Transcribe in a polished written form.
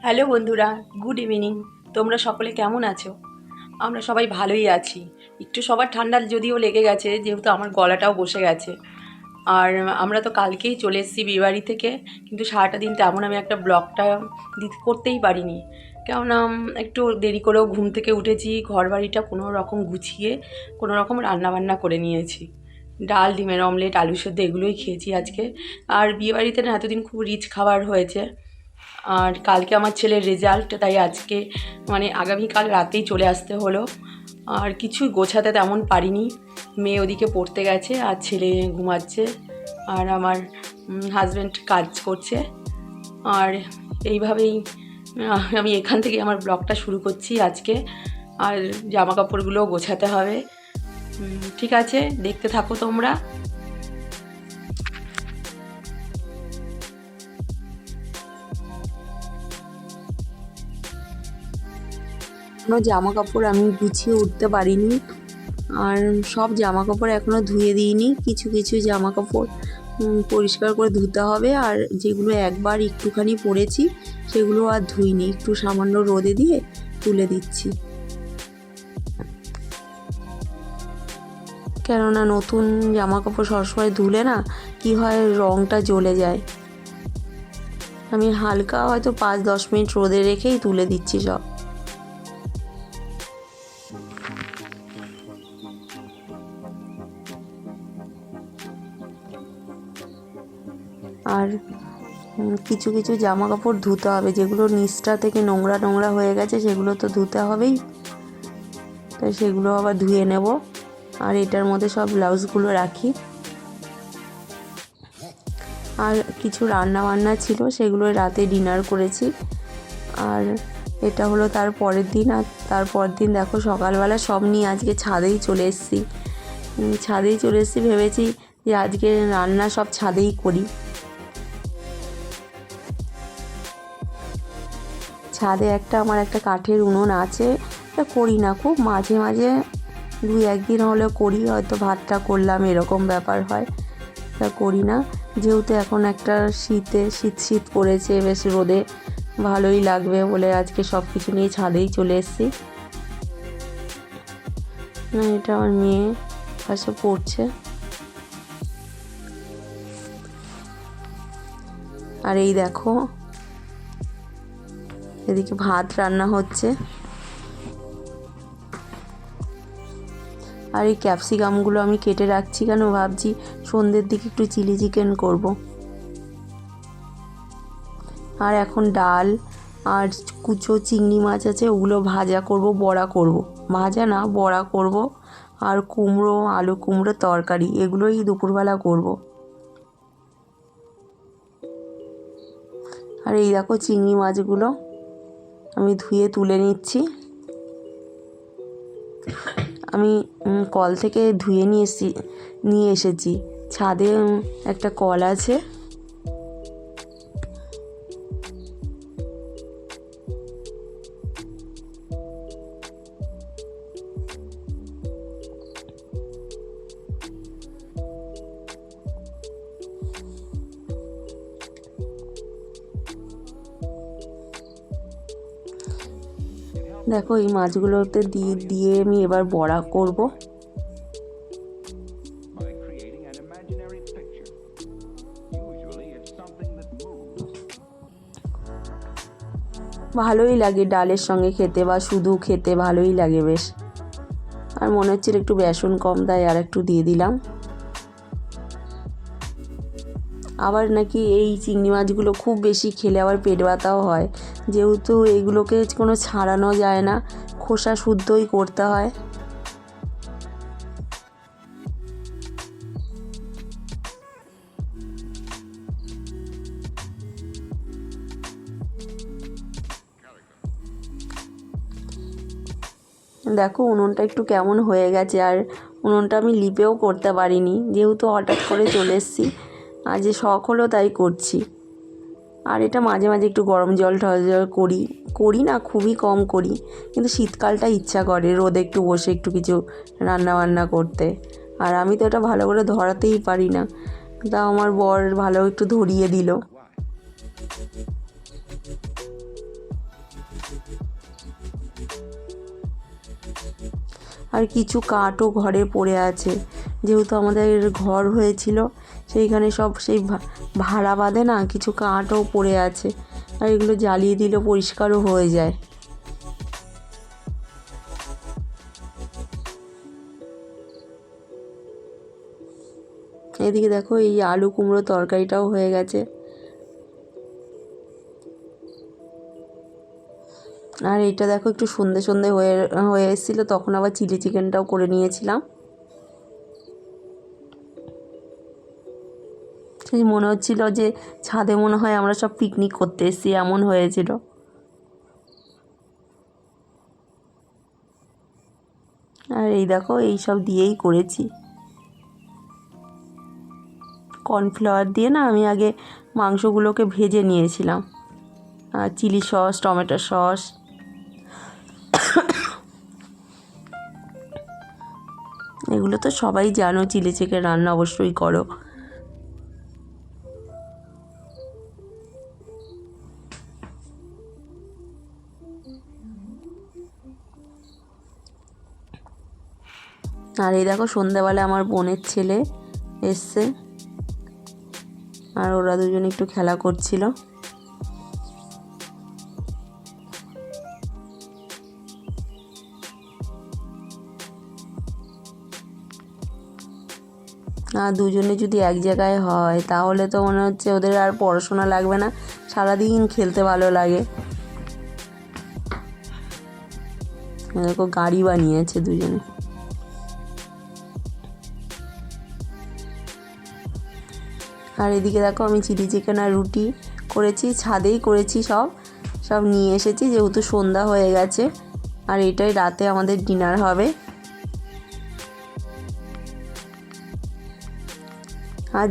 Hello বন্ধুরা, good evening. তোমরা সকলে কেমন আছো? আমরা সবাই ভালোই আছি। একটু সবার ঠান্ডা যদিও লেগে গেছে, যেহেতু আমার গলাটাও বসে গেছে। আর আমরা তো কালকেই চলে এসেছি বিয়েবাড়ি থেকে, কিন্তু সারাটা দিন তেমন আমি একটা ব্লগটা করতেই পারিনি। কেননা একটু দেরি করেও ঘুম থেকে উঠেছি, ঘর বাড়িটা কোনো রকম গুছিয়ে কোনো রকম রান্নাবান্না করে নিয়েছি। ডাল, ডিমের অমলেট, আলু সেদ্ধ এগুলোই খেয়েছি আজকে। আর বিয়েবাড়িতে না এতদিন খুব রিচ খাবার হয়েছে। আর কালকে আমার ছেলের রেজাল্ট, তাই আজকে আগামীকাল রাতেই চলে আসতে হলো। আর কিছুই গোছাতে তেমন পারিনি। মেয়ে ওদিকে পড়তে গেছে আর ছেলে ঘুমাচ্ছে, আর আমার হাজব্যান্ড কাজ করছে। আর এইভাবেই আমি এখান থেকে আমার ব্লগটা শুরু করছি আজকে। আর জামা কাপড়গুলোও গোছাতে হবে। ঠিক আছে, দেখতে থাকো তোমরা। কোনো জামা কাপড় আমি গুছিয়ে উঠতে পারিনি, আর সব জামা কাপড় এখনও ধুয়ে দিইনি। কিছু কিছু জামা কাপড় পরিষ্কার করে ধুতে হবে, আর যেগুলো একবার একটুখানি পরেছি সেগুলো আর ধুইনি, একটু সামান্য রোদে দিয়ে তুলে দিচ্ছি। কেননা নতুন জামা কাপড় সবসময় ধুলে না কি হয়, রঙটা জ্বলে যায়। আমি হালকা হয়তো 5-10 মিনিট রোদে রেখেই তুলে দিচ্ছি সব। আর কিছু কিছু জামা কাপড় ধুতে হবে, যেগুলো নিচটা থেকে নোংরা নোংরা হয়ে গেছে সেগুলো তো ধুতে হবেই, তাই সেগুলো আবার ধুয়ে নেব। আর এটার মধ্যে সব ব্লাউজগুলো রাখি। আর কিছু রান্না বান্না ছিল, সেগুলো রাতে ডিনার করেছি। আর এটা হলো তার পরের দিন। আর তারপর দিন দেখো সকালবেলা সব নিয়ে আজকে ছাদেই চলে এসেছি। ভেবেছি যে আজকে রান্না সব ছাদেই করি। ছাদে আমার একটা কাঠের উনুন আছে, তা করি না খুব, মাঝে মাঝে 2-1 দিন হলে করি, হয়তো ভাতটা করলাম এরকম ব্যাপার হয়, তা করি না। যেহেতু এখন একটা শীত পড়েছে, বেশ রোদে ভালোই লাগবে বলে আজকে সব কিছু নিয়ে ছাদেই চলে এসেছি। এটা আমার মেয়ে পাশে পড়ছে। আর এই দেখো এদিকে ভাত রান্না হচ্ছে। আর এই ক্যাপসিকামগুলো আমি কেটে রাখছি, কেন ভাবছি সন্ধ্যের দিকে একটু চিলি চিকেন করব। আর এখন ডাল আর কুচো চিংড়ি মাছ আছে, ওগুলো ভাজা করব, বড়া করব। ভাজা না, বড়া করব। আর কুমড়ো, আলু কুমড়ো তরকারি, এগুলোই দুপুরবেলা করব। আর এই দেখো চিংড়ি মাছগুলো আমি ধুয়ে তুলে নিচ্ছি। আমি কল থেকে ধুয়ে নিয়ে এসেছি। ছাদে একটা কল আছে। দেখো এই মাছগুলোতে দিয়ে আমি এবার বড়া করব। ভালোই লাগে ডালের সঙ্গে খেতে, বা শুধু খেতে ভালোই লাগে বেশ। আর মনে হচ্ছিল একটু বেসন কম, তাই আর একটু দিয়ে দিলাম। আবার নাকি এই চিংড়ি মাছগুলো খুব বেশি খেলে আবার পেট ব্যথাও হয়, যেহেতু এগুলোকে কোনো ছাড়ানো যায় না, খোসা শুদ্ধই করতে হয়। দেখো উনুনটা একটু কেমন হয়ে গেছে, আর উনুনটা আমি লিপেও করতে পারিনি, যেহেতু হঠাৎ করে চলে এসেছি। আর যে শখ হলো তাই করছি। আর এটা মাঝে মাঝে একটু গরম জল করি না, খুবই কম করি, কিন্তু শীতকালটা ইচ্ছা করে রোদে একটু বসে একটু কিছু রান্না বান্না করতে। আর আমি তো এটা ভালো করে ধরাতেই পারি না, তা আমার বর ভালো একটু ধরিয়ে দিল। আর কিছু কাঠও ঘরে পড়ে আছে, যেহেতু আমাদের ঘর হয়েছিল সেইখানে সব সেই ভাড়া বাঁধে না, কিছু কাঠও পড়ে আছে, আর এগুলো জ্বালিয়ে দিলে পরিষ্কারও হয়ে যায়। এদিকে দেখো এই আলু কুমড়ো তরকারিটাও হয়ে গেছে। আর এইটা দেখো একটু সন্ধে সন্ধে হয়ে হয়ে এসেছিলো, তখন আবার চিলি চিকেনটাও করে নিয়েছিলাম। সেই মনে হচ্ছিল যে ছাদে মনে হয় আমরা সব পিকনিক করতে এসেছি, এমন হয়েছিল। আর এই দেখো এই সব দিয়েই করেছি। কর্নফ্লাওয়ার দিয়ে না আমি আগে মাংসগুলোকে ভেজে নিয়েছিলাম, আর চিলি সস, টমেটো সস, এগুলো তো সবাই জানো, চিলি চিকেন রান্না অবশ্যই করো। আর এই দেখো সন্ধ্যাবেলা আমার বোনের ছেলে এসছে, আর ওরা দুজন একটু খেলা করছিল। আর দুজনে যদি এক জায়গায় হয় তাহলে তো মনে হচ্ছে ওদের আর পড়াশোনা লাগবে না, সারাদিন খেলতে ভালো লাগে। দেখো গাড়ি বানিয়েছে দুজনে। আর এদিকে দেখো আমি চিলি চিকেন আর রুটি করেছি, ছাদেই করেছি, সব নিয়ে এসেছি, যেহেতু সন্ধ্যা হয়ে গেছে। আর এটাই রাতে আমাদের ডিনার হবে। আর